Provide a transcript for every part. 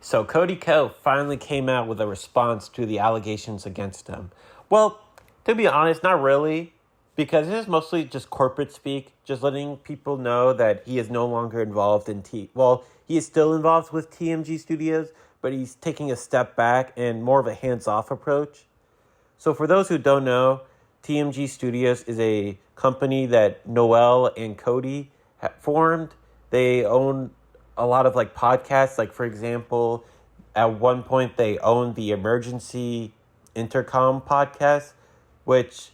So Cody Ko finally came out with a response to the allegations against him. Well, to be honest, not really, because it is mostly just corporate speak, just letting people know that he is no longer involved in he is still involved with TMG Studios, but he's taking a step back and more of a hands-off approach. So for those who don't know, TMG Studios is a company that Noel and Cody formed. They own a lot of podcasts. Like, for example, at one point they owned the Emergency Intercom podcast, which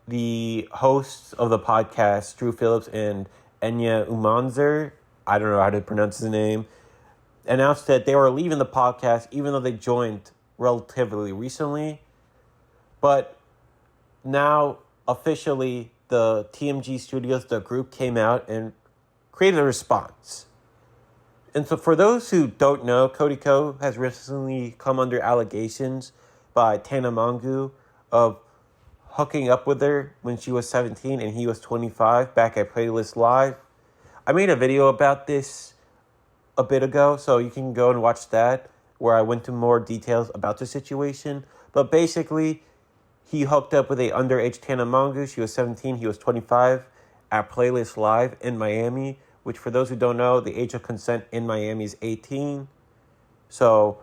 the hosts of the podcast, Drew Phillips and Enya Umanzer, I don't know how to pronounce his name, announced that they were leaving the podcast even though they joined relatively recently. But now, officially, the TMG Studios, the group, came out and created a response. And so for those who don't know, Cody Ko has recently come under allegations by Tana Mongeau of hooking up with her when she was 17 and he was 25 back at Playlist Live. I made a video about this a bit ago, so you can go and watch that, where I went into more details about the situation. But basically, he hooked up with a underage Tana Mongeau. She was 17, he was 25 at Playlist Live in Miami, which, for those who don't know, the age of consent in Miami is 18. So,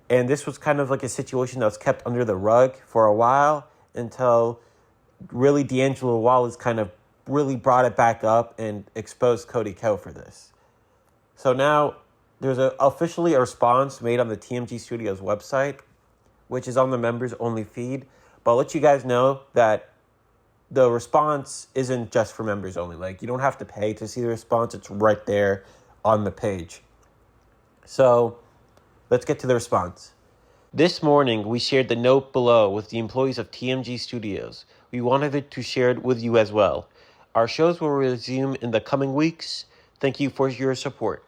and this was kind of like a situation that was kept under the rug for a while until really D'Angelo Wallace kind of really brought it back up and exposed Cody Ko for this. So now there's officially a response made on the TMG Studios website, which is on the members only feed. But I'll let you guys know that the response isn't just for members only. You don't have to pay to see the response. It's right there on the page. So let's get to the response. This morning, we shared the note below with the employees of TMG Studios. We wanted to share it with you as well. Our shows will resume in the coming weeks. Thank you for your support.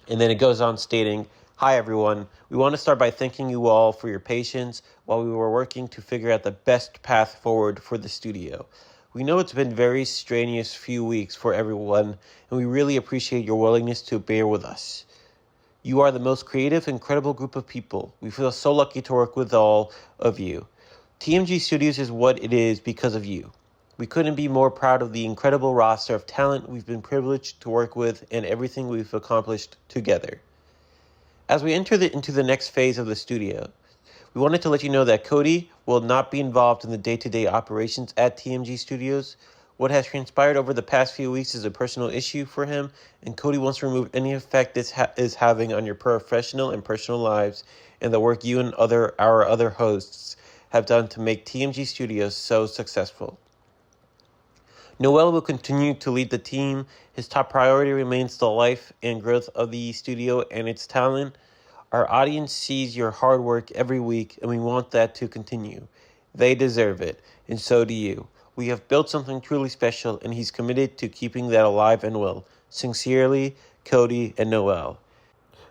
And then it goes on stating, "Hi everyone, we want to start by thanking you all for your patience while we were working to figure out the best path forward for the studio. We know it's been very strenuous few weeks for everyone, and we really appreciate your willingness to bear with us. You are the most creative, incredible group of people. We feel so lucky to work with all of you. TMG Studios is what it is because of you. We couldn't be more proud of the incredible roster of talent we've been privileged to work with and everything we've accomplished together. As we enter into the next phase of the studio, we wanted to let you know that Cody will not be involved in the day-to-day operations at TMG Studios. What has transpired over the past few weeks is a personal issue for him, and Cody wants to remove any effect this is having on your professional and personal lives and the work you and our other hosts have done to make TMG Studios so successful. Noel will continue to lead the team. His top priority remains the life and growth of the studio and its talent. Our audience sees your hard work every week, and we want that to continue. They deserve it, and so do you. We have built something truly special, and he's committed to keeping that alive and well. Sincerely, Cody and Noel."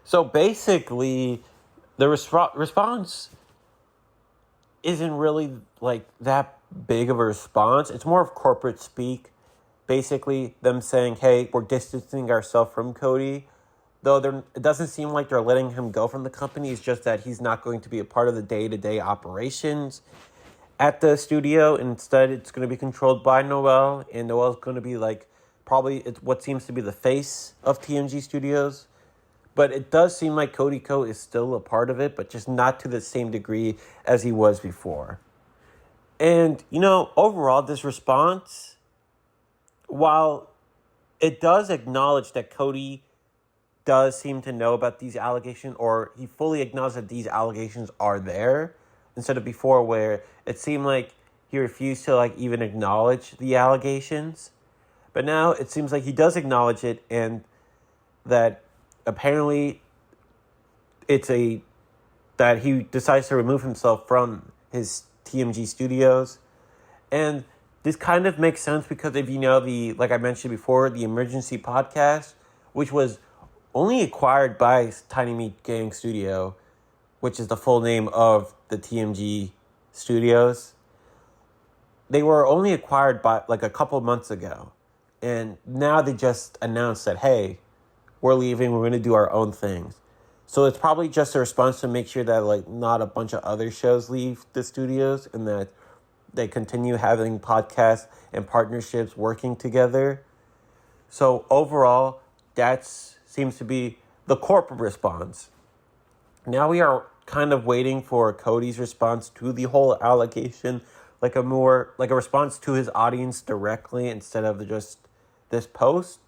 So basically, the response isn't really that big of a response. It's more of corporate speak. Basically, them saying, "Hey, we're distancing ourselves from Cody." Though it doesn't seem like they're letting him go from the company. It's just that he's not going to be a part of the day-to-day operations at the studio. Instead, it's going to be controlled by Noel, and Noel's going to be probably it's what seems to be the face of TMG Studios. But it does seem like Cody Ko is still a part of it, but just not to the same degree as he was before. And, overall, this response, while it does acknowledge that Cody does seem to know about these allegations, or he fully acknowledges that these allegations are there, instead of before where it seemed like he refused to even acknowledge the allegations. But now it seems like he does acknowledge it, and that apparently that he decides to remove himself from his TMG Studios. And this kind of makes sense because if you know like I mentioned before, the Emergency podcast, which was only acquired by Tiny Meat Gang Studio, which is the full name of the TMG Studios. They were only acquired by a couple months ago. And now they just announced that, hey, we're leaving, we're going to do our own things. So it's probably just a response to make sure that like not a bunch of other shows leave the studios and that they continue having podcasts and partnerships working together. So overall, that seems to be the corporate response. Now we are kind of waiting for Cody's response to the whole allegation, like a response to his audience directly instead of just this post,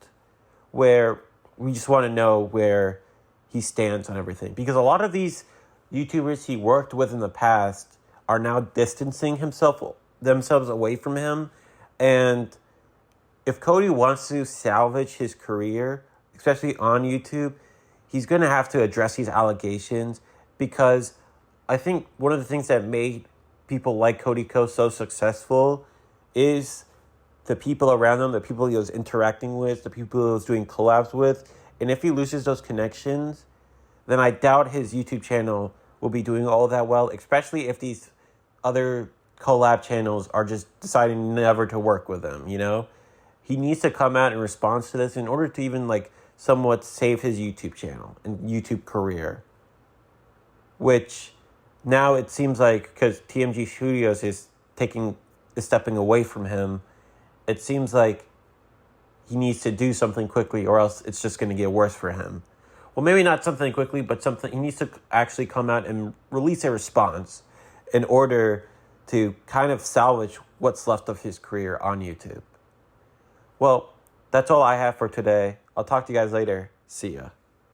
where we just want to know where he stands on everything. Because a lot of these YouTubers he worked with in the past are now distancing themselves away from him. And if Cody wants to salvage his career, especially on YouTube, he's going to have to address these allegations, because I think one of the things that made people like Cody Ko so successful is the people around him, the people he was interacting with, the people he was doing collabs with. And if he loses those connections, then I doubt his YouTube channel will be doing all that well, especially if these other collab channels are just deciding never to work with him, you know? He needs to come out in response to this in order to even like somewhat save his YouTube channel and YouTube career. Which now it seems like, because TMG Studios is stepping away from him, it seems like he needs to do something quickly, or else it's just going to get worse for him. Well, maybe not something quickly, but something he needs to actually come out and release a response in order to kind of salvage what's left of his career on YouTube. Well, that's all I have for today. I'll talk to you guys later. See ya.